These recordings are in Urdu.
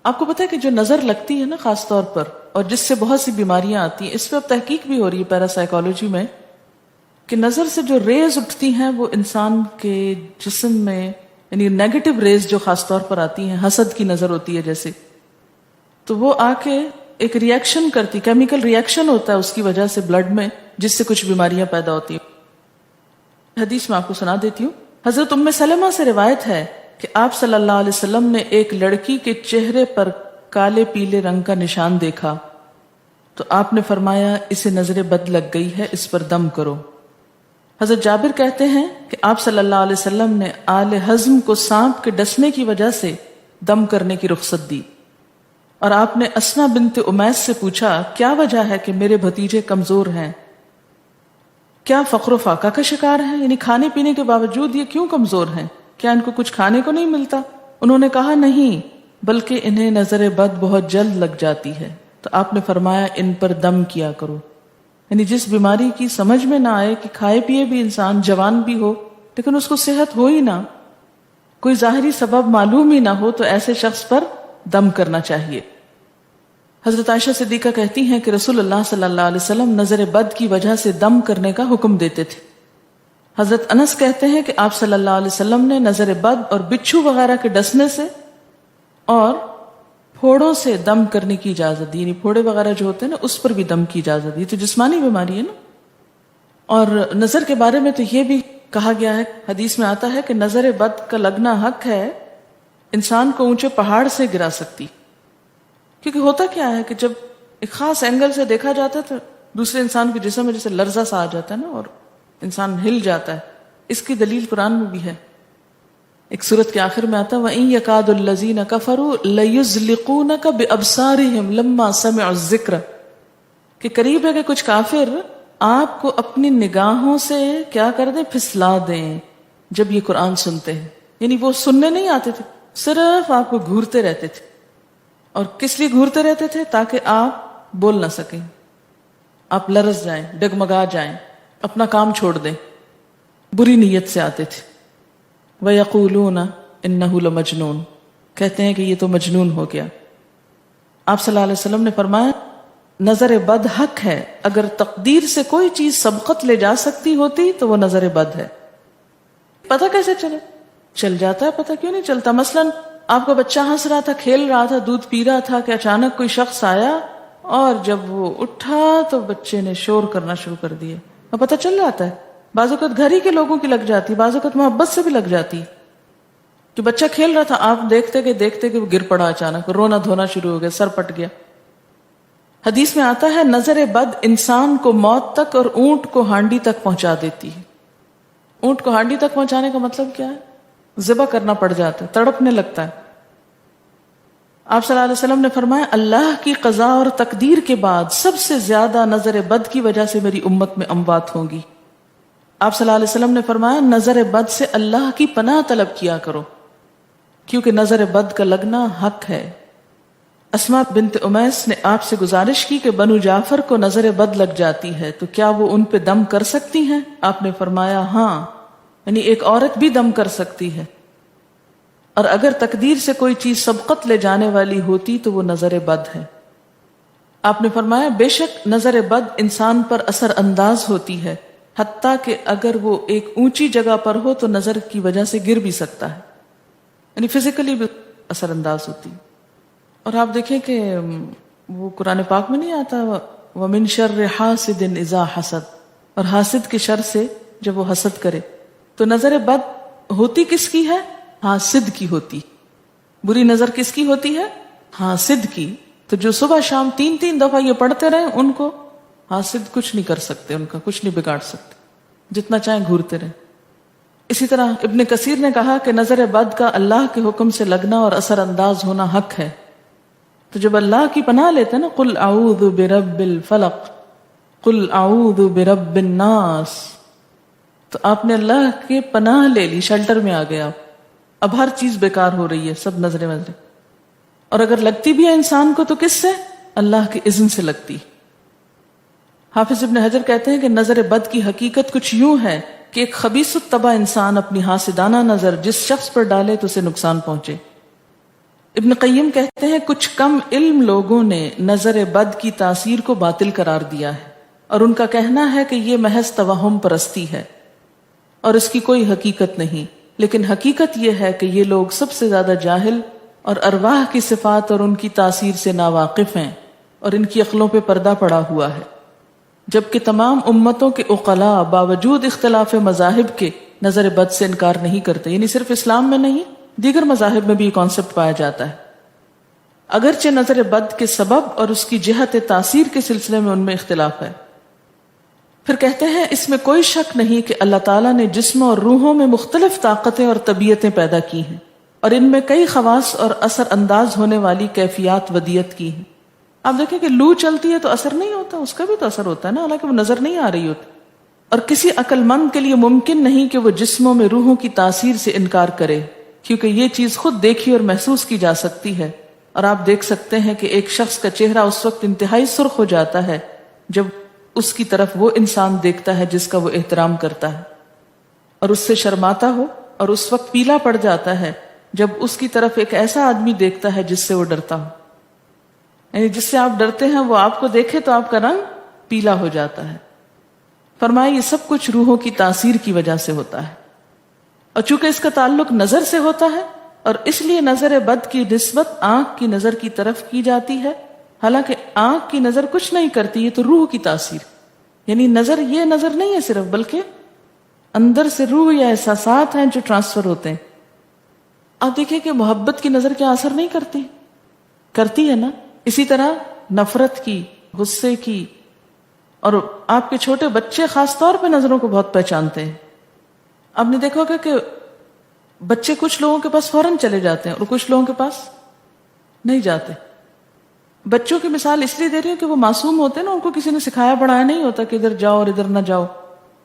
آپ کو پتا ہے کہ جو نظر لگتی ہے نا خاص طور پر، اور جس سے بہت سی بیماریاں آتی ہیں، اس پہ اب تحقیق بھی ہو رہی ہے پیراسائیکالوجی میں، کہ نظر سے جو ریز اٹھتی ہیں وہ انسان کے جسم میں، یعنی نیگیٹو ریز جو خاص طور پر آتی ہیں، حسد کی نظر ہوتی ہے جیسے، تو وہ آ کے ایک ریئیکشن کرتی، کیمیکل ریئیکشن ہوتا ہے اس کی وجہ سے بلڈ میں، جس سے کچھ بیماریاں پیدا ہوتی ہیں۔ حدیث میں آپ کو سنا دیتی ہوں۔ حضرت ام سلمہ سے روایت ہے کہ آپ صلی اللہ علیہ وسلم نے ایک لڑکی کے چہرے پر کالے پیلے رنگ کا نشان دیکھا تو آپ نے فرمایا اسے نظر بد لگ گئی ہے، اس پر دم کرو۔ حضرت جابر کہتے ہیں کہ آپ صلی اللہ علیہ وسلم نے آل حزم کو سانپ کے ڈسنے کی وجہ سے دم کرنے کی رخصت دی، اور آپ نے اسما بنت امیس سے پوچھا کیا وجہ ہے کہ میرے بھتیجے کمزور ہیں، کیا فقر و فاقہ کا شکار ہیں، یعنی کھانے پینے کے باوجود یہ کیوں کمزور ہیں، کیا ان کو کچھ کھانے کو نہیں ملتا؟ انہوں نے کہا نہیں، بلکہ انہیں نظر بد بہت جلد لگ جاتی ہے، تو آپ نے فرمایا ان پر دم کیا کرو۔ یعنی جس بیماری کی سمجھ میں نہ آئے کہ کھائے پیے بھی انسان جوان بھی ہو لیکن اس کو صحت ہو ہی نہ، کوئی ظاہری سبب معلوم ہی نہ ہو، تو ایسے شخص پر دم کرنا چاہیے۔ حضرت عائشہ صدیقہ کہتی ہیں کہ رسول اللہ صلی اللہ علیہ وسلم نظر بد کی وجہ سے دم کرنے کا حکم دیتے تھے۔ حضرت انس کہتے ہیں کہ آپ صلی اللہ علیہ وسلم نے نظر بد اور بچھو وغیرہ کے ڈسنے سے اور پھوڑوں سے دم کرنے کی اجازت دی، یعنی پھوڑے وغیرہ جو ہوتے ہیں نا اس پر بھی دم کی اجازت دی، تو جسمانی بیماری ہے نا۔ اور نظر کے بارے میں تو یہ بھی کہا گیا ہے، حدیث میں آتا ہے کہ نظر بد کا لگنا حق ہے، انسان کو اونچے پہاڑ سے گرا سکتی، کیونکہ ہوتا کیا ہے کہ جب ایک خاص اینگل سے دیکھا جاتا ہے تو دوسرے انسان کے جسم میں جیسے لرزہ سا آ جاتا ہے نا، اور انسان ہل جاتا ہے۔ اس کی دلیل قرآن میں بھی ہے، ایک سورت کے آخر میں آتا ہے وَإِن يَكَادُ الَّذِينَ كَفَرُوا لَيُزْلِقُونَكَ بِأَبْصَارِهِمْ لَمَّا سَمِعُوا الذِّكْرَ، کہ قریب ہے کہ کچھ کافر آپ کو اپنی نگاہوں سے کیا کر دیں، پھسلا دیں جب یہ قرآن سنتے ہیں۔ یعنی وہ سننے نہیں آتے تھے، صرف آپ کو گھورتے رہتے تھے۔ اور کس لیے گھورتے رہتے تھے؟ تاکہ آپ بول نہ سکیں، آپ لرز جائیں، ڈگمگا جائیں، اپنا کام چھوڑ دیں، بری نیت سے آتے تھے۔ وَيَقُولُونَ إِنَّهُ لَمَجْنُونَ، کہتے ہیں کہ یہ تو مجنون ہو گیا۔ آپ صلی اللہ علیہ وسلم نے فرمایا نظر بد حق ہے، اگر تقدیر سے کوئی چیز سبقت لے جا سکتی ہوتی تو وہ نظر بد ہے۔ پتہ کیسے چلے؟ چل جاتا ہے، پتہ کیوں نہیں چلتا؟ مثلاً آپ کا بچہ ہنس رہا تھا، کھیل رہا تھا، دودھ پی رہا تھا کہ اچانک کوئی شخص آیا اور جب وہ اٹھا تو بچے نے شور کرنا شروع کر دیا، اور پتہ چل جاتا ہے۔ بعض اوقات گھر ہی کے لوگوں کی لگ جاتی، بعض اوقات محبت سے بھی لگ جاتی، کہ بچہ کھیل رہا تھا، آپ دیکھتے کہ وہ گر پڑا، اچانک رونا دھونا شروع ہو گیا، سر پٹ گیا۔ حدیث میں آتا ہے نظر بد انسان کو موت تک اور اونٹ کو ہانڈی تک پہنچا دیتی ہے۔ اونٹ کو ہانڈی تک پہنچانے کا مطلب کیا ہے؟ ذبح کرنا پڑ جاتا ہے، تڑپنے لگتا ہے۔ آپ صلی اللہ علیہ وسلم نے فرمایا اللہ کی قضاء اور تقدیر کے بعد سب سے زیادہ نظر بد کی وجہ سے میری امت میں اموات ہوں گی۔ آپ صلی اللہ علیہ وسلم نے فرمایا نظر بد سے اللہ کی پناہ طلب کیا کرو، کیونکہ نظر بد کا لگنا حق ہے۔ اسما بنت امیس نے آپ سے گزارش کی کہ بنو جعفر کو نظر بد لگ جاتی ہے تو کیا وہ ان پہ دم کر سکتی ہیں؟ آپ نے فرمایا ہاں، یعنی ایک عورت بھی دم کر سکتی ہے، اور اگر تقدیر سے کوئی چیز سبقت لے جانے والی ہوتی تو وہ نظر بد ہے۔ آپ نے فرمایا بے شک نظر بد انسان پر اثر انداز ہوتی ہے، حتیٰ کہ اگر وہ ایک اونچی جگہ پر ہو تو نظر کی وجہ سے گر بھی سکتا ہے، یعنی فزیکلی بھی اثر انداز ہوتی۔ اور آپ دیکھیں کہ وہ قرآن پاک میں نہیں آتا وَمِن شَرِّ حَاسِدٍ إِذَا حَسَدَ، اور حاسد کے شر سے جب وہ حسد کرے، تو نظر بد ہوتی کس کی ہے؟ حاسد کی ہوتی۔ بری نظر کس کی ہوتی ہے؟ حاسد کی۔ تو جو صبح شام 3 دفعہ یہ پڑھتے رہے ان کو حاسد کچھ نہیں کر سکتے، ان کا کچھ نہیں بگاڑ سکتے، جتنا چاہیں گھورتے رہے۔ اسی طرح ابن کثیر نے کہا کہ نظر بد کا اللہ کے حکم سے لگنا اور اثر انداز ہونا حق ہے۔ تو جب اللہ کی پناہ لیتے ہیں نا قل اعوذ برب الفلق قل اعوذ برب الناس، تو آپ نے اللہ کے پناہ لے لی، شیلٹر میں آ گیا۔ اب ہر چیز بیکار ہو رہی ہے، سب نظریں، اور اگر لگتی بھی ہے انسان کو تو کس سے؟ اللہ کے اذن سے لگتی۔ حافظ ابن حجر کہتے ہیں کہ نظر بد کی حقیقت کچھ یوں ہے کہ ایک خبیث الطبع انسان اپنی حاسدانہ نظر جس شخص پر ڈالے تو اسے نقصان پہنچے۔ ابن قیم کہتے ہیں کچھ کم علم لوگوں نے نظر بد کی تاثیر کو باطل قرار دیا ہے اور ان کا کہنا ہے کہ یہ محض توہم پرستی ہے اور اس کی کوئی حقیقت نہیں، لیکن حقیقت یہ ہے کہ یہ لوگ سب سے زیادہ جاہل اور ارواح کی صفات اور ان کی تاثیر سے ناواقف ہیں اور ان کی عقلوں پہ پردہ پڑا ہوا ہے، جبکہ تمام امتوں کے عقلاء باوجود اختلاف مذاہب کے نظر بد سے انکار نہیں کرتے، یعنی صرف اسلام میں نہیں دیگر مذاہب میں بھی یہ کانسیپٹ پایا جاتا ہے، اگرچہ نظر بد کے سبب اور اس کی جہت تاثیر کے سلسلے میں ان میں اختلاف ہے۔ پھر کہتے ہیں اس میں کوئی شک نہیں کہ اللہ تعالیٰ نے جسموں اور روحوں میں مختلف طاقتیں اور طبیعتیں پیدا کی ہیں اور ان میں کئی خواص اور اثر انداز ہونے والی کیفیات ودیت کی ہیں۔ آپ دیکھیں کہ لو چلتی ہے تو اثر نہیں ہوتا، اس کا بھی تو اثر ہوتا ہے نا، حالانکہ وہ نظر نہیں آ رہی ہوتی، اور کسی عقل مند کے لیے ممکن نہیں کہ وہ جسموں میں روحوں کی تاثیر سے انکار کرے، کیونکہ یہ چیز خود دیکھی اور محسوس کی جا سکتی ہے، اور آپ دیکھ سکتے ہیں کہ ایک شخص کا چہرہ اس وقت انتہائی سرخ ہو جاتا ہے جب اس کی طرف وہ انسان دیکھتا ہے جس کا وہ احترام کرتا ہے، اور اس سے شرماتا ہو، اور اس وقت پیلا پڑ جاتا ہے جب اس کی طرف ایک ایسا آدمی دیکھتا ہے جس سے وہ ڈرتا ہو، یعنی جس سے آپ ڈرتے ہیں وہ آپ کو دیکھے تو آپ کا رنگ پیلا ہو جاتا ہے۔ فرمایا یہ سب کچھ روحوں کی تاثیر کی وجہ سے ہوتا ہے، اور چونکہ اس کا تعلق نظر سے ہوتا ہے اور اس لیے نظر بد کی نسبت آنکھ کی نظر کی طرف کی جاتی ہے، حالانکہ آنکھ کی نظر کچھ نہیں کرتی، یہ تو روح کی تاثیر، یعنی نظر یہ نظر نہیں ہے صرف، بلکہ اندر سے روح یا احساسات ہیں جو ٹرانسفر ہوتے ہیں۔ آپ دیکھیں کہ محبت کی نظر کیا اثر نہیں کرتی؟ کرتی ہے نا۔ اسی طرح نفرت کی، غصے کی، اور آپ کے چھوٹے بچے خاص طور پہ نظروں کو بہت پہچانتے ہیں۔ آپ نے دیکھا ہوگا کہ بچے کچھ لوگوں کے پاس فوراً چلے جاتے ہیں اور کچھ لوگوں کے پاس نہیں جاتے۔ بچوں کی مثال اس لیے دے رہی ہوں کہ وہ معصوم ہوتے ہیں نا، ان کو کسی نے سکھایا پڑھایا نہیں ہوتا کہ ادھر جاؤ اور ادھر نہ جاؤ،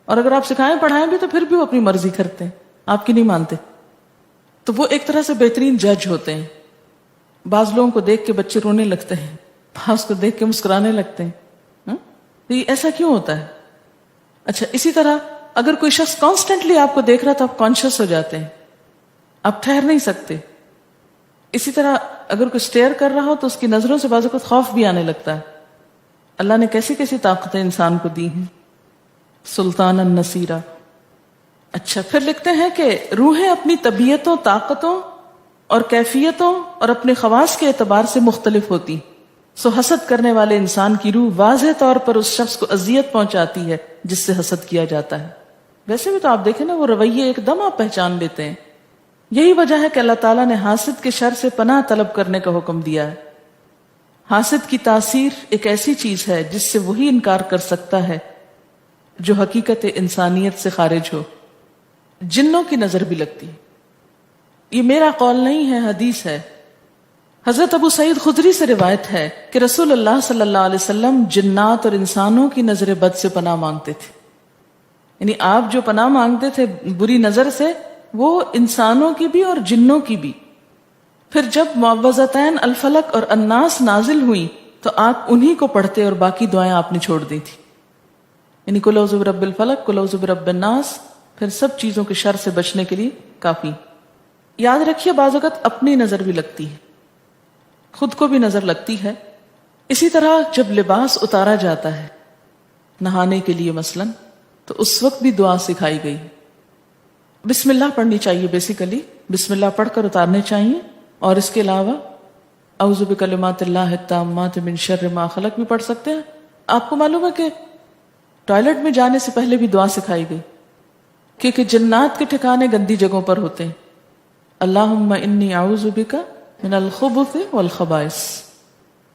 اور اگر آپ سکھائیں پڑھائیں بھی تو پھر بھی وہ اپنی مرضی کرتے ہیں، آپ کی نہیں مانتے، تو وہ ایک طرح سے بہترین جج ہوتے ہیں۔ بعض لوگوں کو دیکھ کے بچے رونے لگتے ہیں، بعض کو دیکھ کے مسکرانے لگتے ہیں، تو یہ ایسا کیوں ہوتا ہے؟ اچھا، اسی طرح اگر کوئی شخص کانسٹنٹلی آپ کو دیکھ رہا تو آپ کانشیس ہو جاتے ہیں، آپ ٹھہر نہیں سکتے۔ اسی طرح اگر کوئی سٹیئر کر رہا ہو تو اس کی نظروں سے بعض اوقات خوف بھی آنے لگتا ہے۔ اللہ نے کیسی کیسی طاقتیں انسان کو دی ہیں، سلطان النصیرہ۔ اچھا، پھر لکھتے ہیں کہ روحیں اپنی طبیعتوں، طاقتوں اور کیفیتوں اور اپنے خواص کے اعتبار سے مختلف ہوتی، سو حسد کرنے والے انسان کی روح واضح طور پر اس شخص کو اذیت پہنچاتی ہے جس سے حسد کیا جاتا ہے۔ ویسے بھی تو آپ دیکھیں نا، وہ رویے ایک دم آپ پہچان لیتے ہیں۔ یہی وجہ ہے کہ اللہ تعالیٰ نے حاسد کے شر سے پناہ طلب کرنے کا حکم دیا ہے۔ حاسد کی تاثیر ایک ایسی چیز ہے جس سے وہی انکار کر سکتا ہے جو حقیقت انسانیت سے خارج ہو۔ جنوں کی نظر بھی لگتی، یہ میرا قول نہیں ہے، حدیث ہے۔ حضرت ابو سعید خدری سے روایت ہے کہ رسول اللہ صلی اللہ علیہ وسلم جنات اور انسانوں کی نظر بد سے پناہ مانگتے تھے، یعنی آپ جو پناہ مانگتے تھے بری نظر سے، وہ انسانوں کی بھی اور جنوں کی بھی۔ پھر جب معوذتین الفلق اور الناس نازل ہوئی تو آپ انہی کو پڑھتے اور باقی دعائیں آپ نے چھوڑ دی تھی، یعنی قل اعوذ برب الفلق، قل اعوذ برب الناس، پھر سب چیزوں کے شر سے بچنے کے لیے کافی۔ یاد رکھیے بعض اوقات اپنی نظر بھی لگتی ہے، خود کو بھی نظر لگتی ہے۔ اسی طرح جب لباس اتارا جاتا ہے نہانے کے لیے مثلا، تو اس وقت بھی دعا سکھائی گئی، بسم اللہ پڑھنی چاہیے، بیسیکلی بسم اللہ پڑھ کر اتارنے چاہیے، اور اس کے علاوہ اعوذ بکلمات اللہ التامات من شر ما خلق بھی پڑھ سکتے ہیں۔ آپ کو معلوم ہے کہ ٹوائلٹ میں جانے سے پہلے بھی دعا سکھائی گئی، کیونکہ جنات کے ٹھکانے گندی جگہوں پر ہوتے ہیں۔ اللہم انی اعوذ بک من الخبث والخبائث،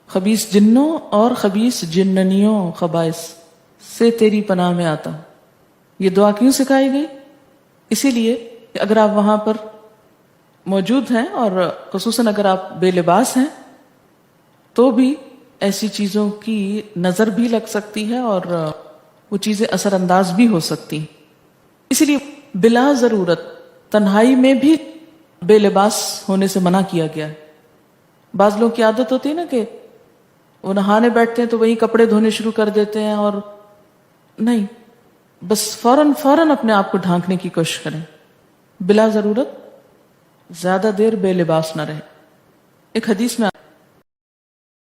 خبیث جنوں اور خبیث جننیوں، خبائث سے تیری پناہ میں آتا ہوں۔ یہ دعا کیوں سکھائی گئی؟ اسی لیے کہ اگر آپ وہاں پر موجود ہیں، اور خصوصاً اگر آپ بے لباس ہیں، تو بھی ایسی چیزوں کی نظر بھی لگ سکتی ہے اور وہ چیزیں اثر انداز بھی ہو سکتی ہیں۔ اسی لیے بلا ضرورت تنہائی میں بھی بے لباس ہونے سے منع کیا گیا ہے۔ بعض لوگوں کی عادت ہوتی ہے نا کہ وہ نہانے بیٹھتے ہیں تو وہی کپڑے دھونے شروع کر دیتے ہیں، اور نہیں، بس فوراً اپنے آپ کو ڈھانکنے کی کوشش کریں، بلا ضرورت زیادہ دیر بے لباس نہ رہے۔ ایک حدیث میں